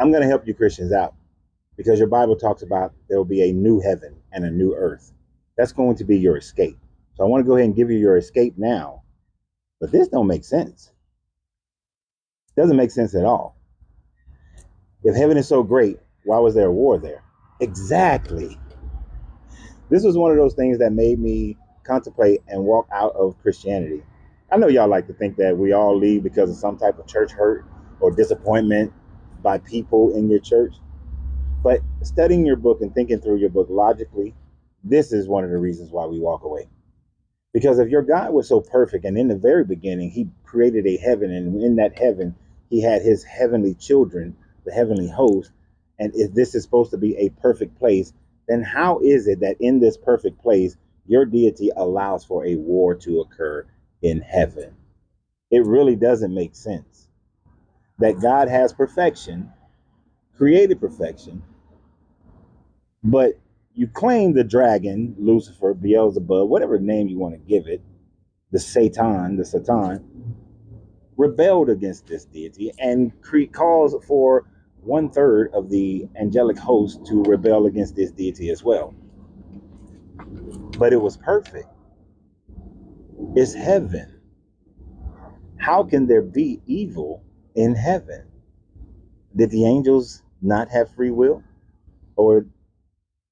I'm going to help you Christians out because your Bible talks about there will be a new heaven and a new earth. That's going to be your escape. So I want to go ahead and give you your escape now. But this don't make sense. It doesn't make sense at all. If heaven is so great, why was there a war there? Exactly. This was one of those things that made me contemplate and walk out of Christianity. I know y'all like to think that we all leave because of some type of church hurt or disappointment by people in your church. But studying your book and thinking through your book logically, this is one of the reasons why we walk away. Because if your God was so perfect, and in the very beginning, he created a heaven, and in that heaven, he had his heavenly children, the heavenly host, and if this is supposed to be a perfect place, then how is it that in this perfect place, your deity allows for a war to occur in heaven? It really doesn't make sense that God has perfection, created perfection, but you claim the dragon, Lucifer, Beelzebub, whatever name you want to give it, the Satan, rebelled against this deity and calls for 1/3 of the angelic host to rebel against this deity as well. But it was perfect. It's heaven. How can there be evil in heaven? Did the angels not have free will? Or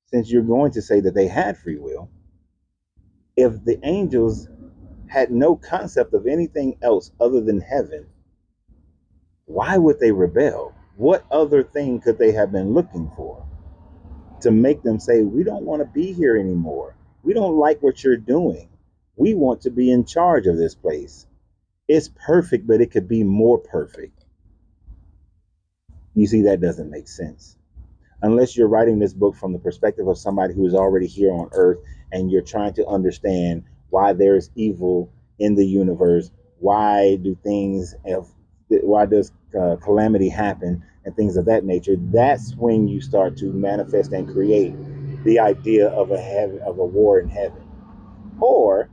since you're going to say that they had free will, if the angels had no concept of anything else other than heaven, why would they rebel? What other thing could they have been looking for to make them say, we don't want to be here anymore? We don't like what you're doing. We want to be in charge of this place. It's perfect, but it could be more perfect. You see, that doesn't make sense. Unless you're writing this book from the perspective of somebody who is already here on earth and you're trying to understand why there's evil in the universe, why does calamity happen and things of that nature. That's when you start to manifest and create the idea of a war in heaven. Or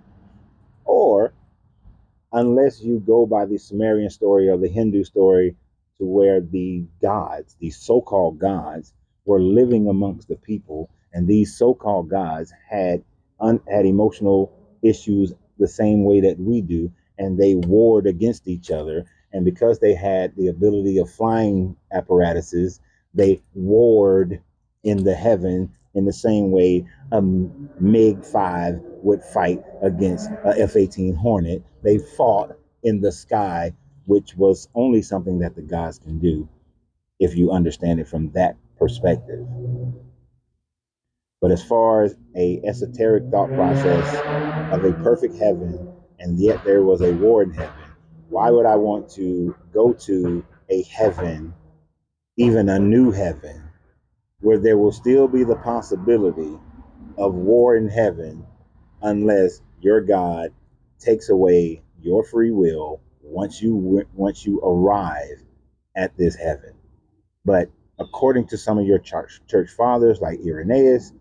unless you go by the Sumerian story or the Hindu story, to where the gods, these so-called gods, were living amongst the people, and these so-called gods had emotional issues the same way that we do, and they warred against each other. And because they had the ability of flying apparatuses, they warred in the heaven in the same way a MiG-5 would fight against a F-18 Hornet. They fought in the sky, which was only something that the gods can do if you understand it from that perspective. But as far as a esoteric thought process of a perfect heaven, and yet there was a war in heaven, why would I want to go to a heaven, even a new heaven, where there will still be the possibility of war in heaven unless your God takes away your free will once you arrive at this heaven? But according to some of your church fathers, like Irenaeus,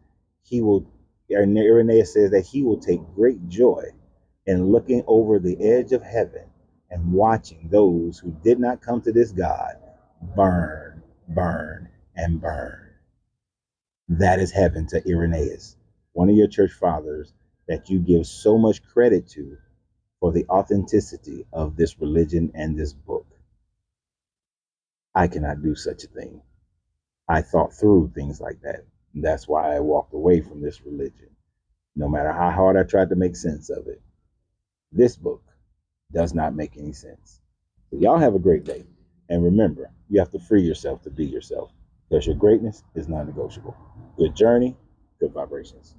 Irenaeus says that he will take great joy in looking over the edge of heaven and watching those who did not come to this God burn, burn, and burn. That is heaven to Irenaeus, one of your church fathers that you give so much credit to for the authenticity of this religion and this book. I cannot do such a thing. I thought through things like that. And that's why I walked away from this religion, no matter how hard I tried to make sense of it. This book does not make any sense. So y'all have a great day. And remember, you have to free yourself to be yourself because your greatness is non-negotiable. Good journey, good vibrations.